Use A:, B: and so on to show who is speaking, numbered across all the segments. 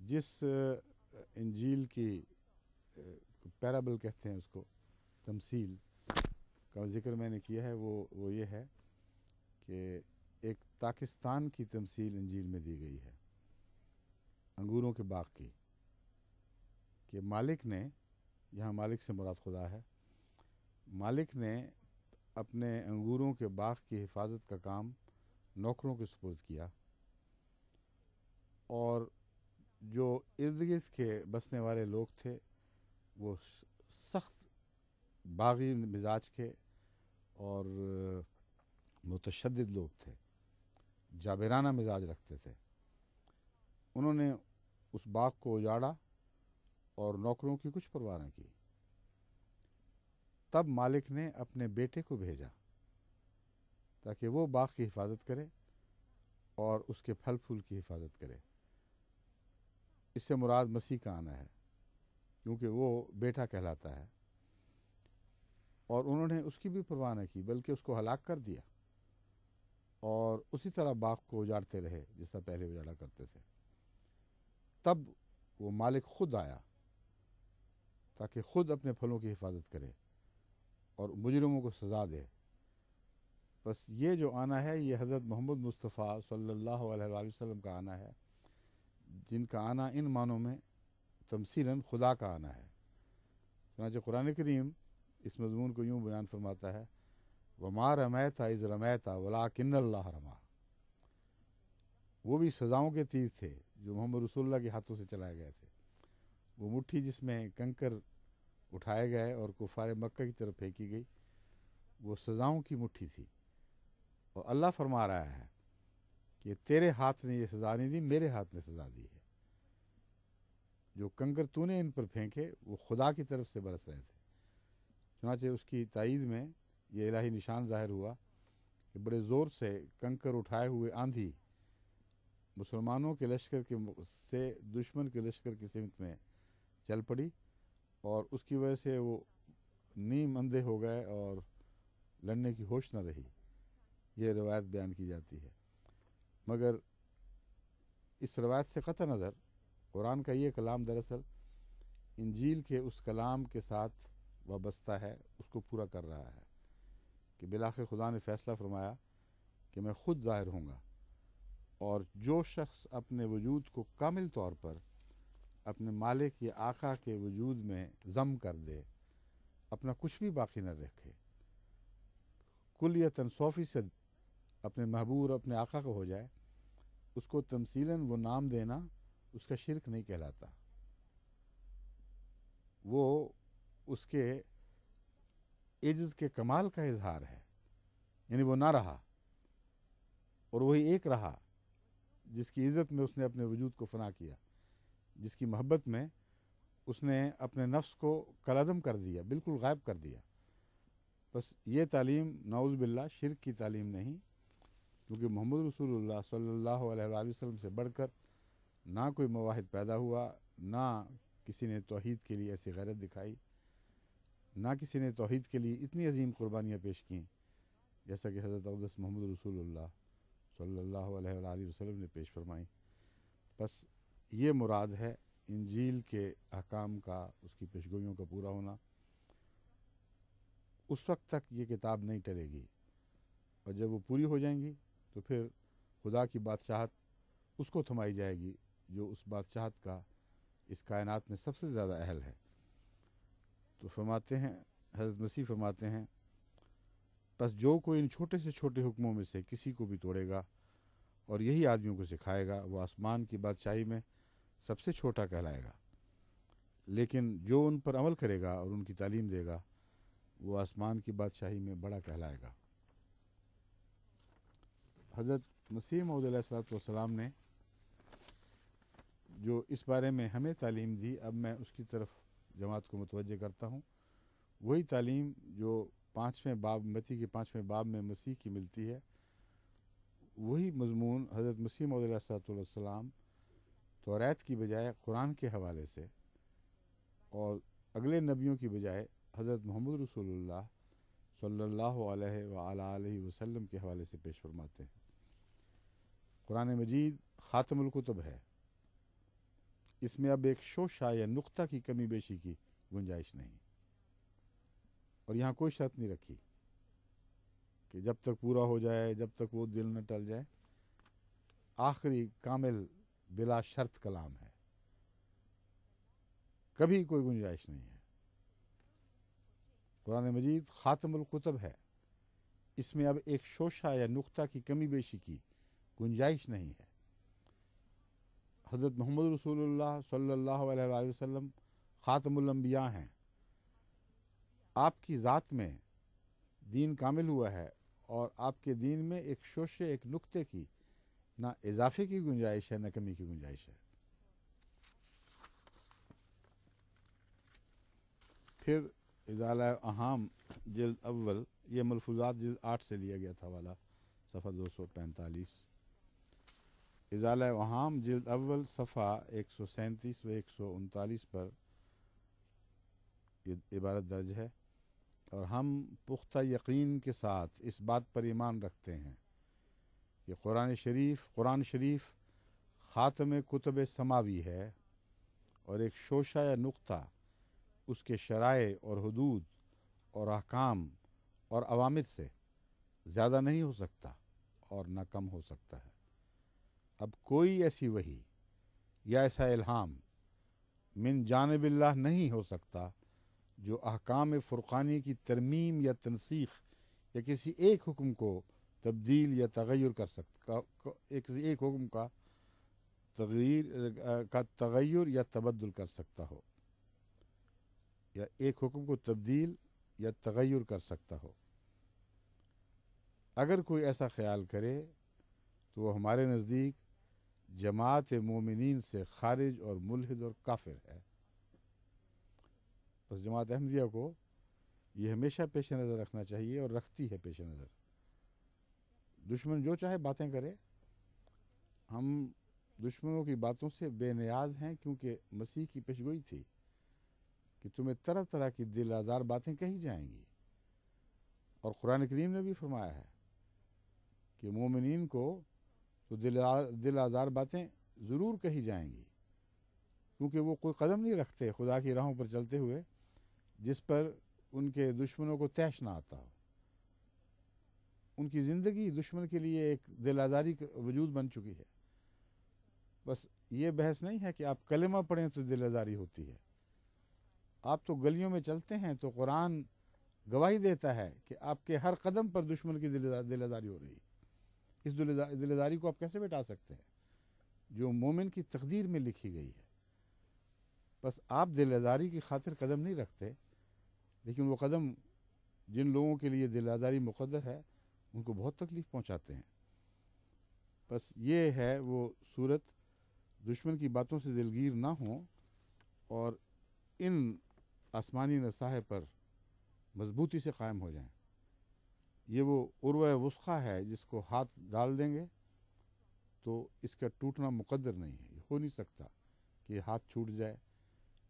A: جس انجیل کی پیرابل کہتے ہیں اس کو، تمثیل کا ذکر میں نے کیا ہے، وہ یہ ہے کہ ایک پاکستان کی تمثیل انجیل میں دی گئی ہے انگوروں کے باغ کی، کہ مالک نے، یہاں مالک سے مراد خدا ہے، مالک نے اپنے انگوروں کے باغ کی حفاظت کا کام نوکروں کے سپرد کیا، اور جو ارد گرد کے بسنے والے لوگ تھے وہ سخت باغی مزاج کے اور متشدد لوگ تھے، جابرانہ مزاج رکھتے تھے۔ انہوں نے اس باغ کو اجاڑا اور نوکروں کی کچھ پرواہ نہ کی۔ تب مالک نے اپنے بیٹے کو بھیجا تاکہ وہ باغ کی حفاظت کرے اور اس کے پھل پھول کی حفاظت کرے۔ اس سے مراد مسیح کا آنا ہے، کیونکہ وہ بیٹا کہلاتا ہے، اور انہوں نے اس کی بھی پرواہ نہ کی بلکہ اس کو ہلاک کر دیا، اور اسی طرح باغ کو اجاڑتے رہے جس طرح پہلے اجاڑا کرتے تھے۔ تب وہ مالک خود آیا تاکہ خود اپنے پھلوں کی حفاظت کرے اور مجرموں کو سزا دے۔ بس یہ جو آنا ہے یہ حضرت محمد مصطفیٰ صلی اللہ علیہ وآلہ وسلم کا آنا ہے، جن کا آنا ان معنوں میں تمثیلاً خدا کا آنا ہے۔ چنانچہ قرآن کریم اس مضمون کو یوں بیان فرماتا ہے، وَمَا رَمَيْتَ إِذْ رَمَيْتَ وَلَٰكِنَّ اللَّهَ رَمَىٰ۔ وہ بھی سزاؤں کے تیر تھے جو محمد رسول اللہ کے ہاتھوں سے چلائے گئے تھے۔ وہ مٹھی جس میں کنکر اٹھائے گئے اور کفار مکہ کی طرف پھینکی گئی، وہ سزاؤں کی مٹھی تھی، اور اللہ فرما رہا ہے کہ تیرے ہاتھ نے یہ سزا نہیں دی، میرے ہاتھ نے سزا دی ہے۔ جو کنکر تو نے ان پر پھینکے وہ خدا کی طرف سے برس رہے تھے۔ چنانچہ اس کی تائید میں یہ الہی نشان ظاہر ہوا کہ بڑے زور سے کنکر اٹھائے ہوئے آندھی مسلمانوں کے لشکر سے دشمن کے لشکر کی سمت میں چل پڑی، اور اس کی وجہ سے وہ نیم اندھے ہو گئے اور لڑنے کی ہوش نہ رہی۔ یہ روایت بیان کی جاتی ہے، مگر اس روایت سے قطع نظر قرآن کا یہ کلام دراصل انجیل کے اس کلام کے ساتھ وابستہ ہے، اس کو پورا کر رہا ہے کہ بالآخر خدا نے فیصلہ فرمایا کہ میں خود ظاہر ہوں گا، اور جو شخص اپنے وجود کو کامل طور پر اپنے مالک یا آقا کے وجود میں ضم کر دے، اپنا کچھ بھی باقی نہ رکھے، کلیتاً 100% اپنے محبوب اپنے آقا کو ہو جائے، اس کو تمثیلاً وہ نام دینا اس کا شرک نہیں کہلاتا، وہ اس کے عجز کے کمال کا اظہار ہے۔ یعنی وہ نہ رہا اور وہی ایک رہا جس کی عزت میں اس نے اپنے وجود کو فنا کیا، جس کی محبت میں اس نے اپنے نفس کو کالعدم کر دیا، بالکل غائب کر دیا۔ بس یہ تعلیم نعوذ باللہ شرک کی تعلیم نہیں، کیونکہ محمد رسول اللہ صلی اللہ علیہ وآلہ وسلم سے بڑھ کر نہ کوئی مواحد پیدا ہوا، نہ کسی نے توحید کے لیے ایسی غیرت دکھائی، نہ کسی نے توحید کے لیے اتنی عظیم قربانیاں پیش کیں جیسا کہ حضرت اقدس محمد رسول اللہ صلی اللہ علیہ وآلہ وسلم نے پیش فرمائی۔ بس یہ مراد ہے انجیل کے احکام کا، اس کی پیشگوئیوں کا پورا ہونا۔ اس وقت تک یہ کتاب نہیں ٹلے گی، اور جب وہ پوری ہو جائیں گی تو پھر خدا کی بادشاہت اس کو تھمائی جائے گی جو اس بادشاہت کا اس کائنات میں سب سے زیادہ اہل ہے۔ تو فرماتے ہیں، حضرت مسیح فرماتے ہیں، بس جو کوئی ان چھوٹے سے چھوٹے حکموں میں سے کسی کو بھی توڑے گا اور یہی آدمیوں کو سکھائے گا، وہ آسمان کی بادشاہی میں سب سے چھوٹا کہلائے گا، لیکن جو ان پر عمل کرے گا اور ان کی تعلیم دے گا وہ آسمان کی بادشاہی میں بڑا کہلائے گا۔ حضرت مسیح موعود علیہ الصلوۃ والسلام نے جو اس بارے میں ہمیں تعلیم دی، اب میں اس کی طرف جماعت کو متوجہ کرتا ہوں۔ وہی تعلیم جو 5ویں باب، متی کے 5ویں باب میں مسیح کی ملتی ہے، وہی مضمون حضرت مسیح موعود علیہ الصلوۃ والسلام توریت کی بجائے قرآن کے حوالے سے، اور اگلے نبیوں کی بجائے حضرت محمد رسول اللہ صلی اللہ علیہ وآلہ وسلم کے حوالے سے پیش فرماتے ہیں۔ قرآن مجید خاتم الکتب ہے، اس میں اب ایک شوشہ یا نقطہ کی کمی بیشی کی گنجائش نہیں. اور یہاں کوئی شرط نہیں رکھی کہ جب تک پورا ہو جائے، جب تک وہ دل نہ ٹل جائے. آخری کامل بلا شرط کلام ہے، کبھی کوئی گنجائش نہیں ہے. قرآن مجید خاتم الکتب ہے، اس میں اب ایک شوشہ یا نقطہ کی کمی بیشی کی گنجائش نہیں ہے. حضرت محمد رسول اللہ صلی اللہ علیہ وآلہ وسلم خاتم الانبیاء ہیں. آپ کی ذات میں دین کامل ہوا ہے، اور آپ کے دین میں ایک شوشے، ایک نقطے کی نہ اضافے کی گنجائش ہے، نہ کمی کی گنجائش ہے. پھر ازالہ اہام جلد اول، یہ ملفوظات جلد 8 سے لیا گیا تھا والا، صفحہ 245. ازالہ اہام جلد اول صفحہ 137 و 139 پر یہ عبارت درج ہے. اور ہم پختہ یقین کے ساتھ اس بات پر ایمان رکھتے ہیں کہ قرآن شریف خاتم کتب سماوی ہے، اور ایک شوشہ یا نقطہ اس کے شرائع اور حدود اور احکام اور اوامر سے زیادہ نہیں ہو سکتا اور نہ کم ہو سکتا ہے. اب کوئی ایسی وحی یا ایسا الہام من جانب اللہ نہیں ہو سکتا جو احکام فرقانی کی ترمیم یا تنسیخ یا کسی ایک حکم کو تبدیل یا تغیر کر سکتا، کسی ایک حکم کا تغیر یا تبدل کر سکتا ہو، یا ایک حکم کو تبدیل یا تغیر کر سکتا ہو. اگر کوئی ایسا خیال کرے تو وہ ہمارے نزدیک جماعت مومنین سے خارج اور ملحد اور کافر ہے. بس جماعت احمدیہ کو یہ ہمیشہ پیش نظر رکھنا چاہیے، اور رکھتی ہے پیش نظر. دشمن جو چاہے باتیں کرے، ہم دشمنوں کی باتوں سے بے نیاز ہیں، کیونکہ مسیح کی پیشگوئی تھی کہ تمہیں طرح طرح کی دل آزار باتیں کہی جائیں گی. اور قرآن کریم نے بھی فرمایا ہے کہ مومنین کو تو دل آزار باتیں ضرور کہی جائیں گی، کیونکہ وہ کوئی قدم نہیں رکھتے خدا کی راہوں پر چلتے ہوئے جس پر ان کے دشمنوں کو طیش نہ آتا ہو. ان کی زندگی دشمن کے لیے ایک دل آزاری کا وجود بن چکی ہے. بس یہ بحث نہیں ہے کہ آپ کلمہ پڑھیں تو دل آزاری ہوتی ہے. آپ تو گلیوں میں چلتے ہیں تو قرآن گواہی دیتا ہے کہ آپ کے ہر قدم پر دشمن کی دل آزاری ہو رہی ہے. اس دل آزاری کو آپ کیسے مٹا سکتے ہیں جو مومن کی تقدیر میں لکھی گئی ہے؟ بس آپ دل آزاری کی خاطر قدم نہیں رکھتے، لیکن وہ قدم جن لوگوں کے لیے دل آزاری مقدر ہے ان کو بہت تکلیف پہنچاتے ہیں. بس یہ ہے وہ صورت، دشمن کی باتوں سے دلگیر نہ ہوں اور ان آسمانی نصائح پر مضبوطی سے قائم ہو جائیں. یہ وہ عروہ وثقیٰ ہے جس کو ہاتھ ڈال دیں گے تو اس کا ٹوٹنا مقدر نہیں ہے. یہ ہو نہیں سکتا کہ یہ ہاتھ چھوٹ جائے،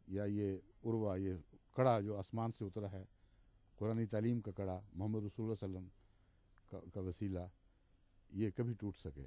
A: یا یہ عروہ، یہ کڑا جو آسمان سے اترا ہے، قرآنی تعلیم کا کڑا، محمد رسول اللہ صلی اللہ علیہ وسلم کا وسیلہ، یہ کبھی ٹوٹ سکے.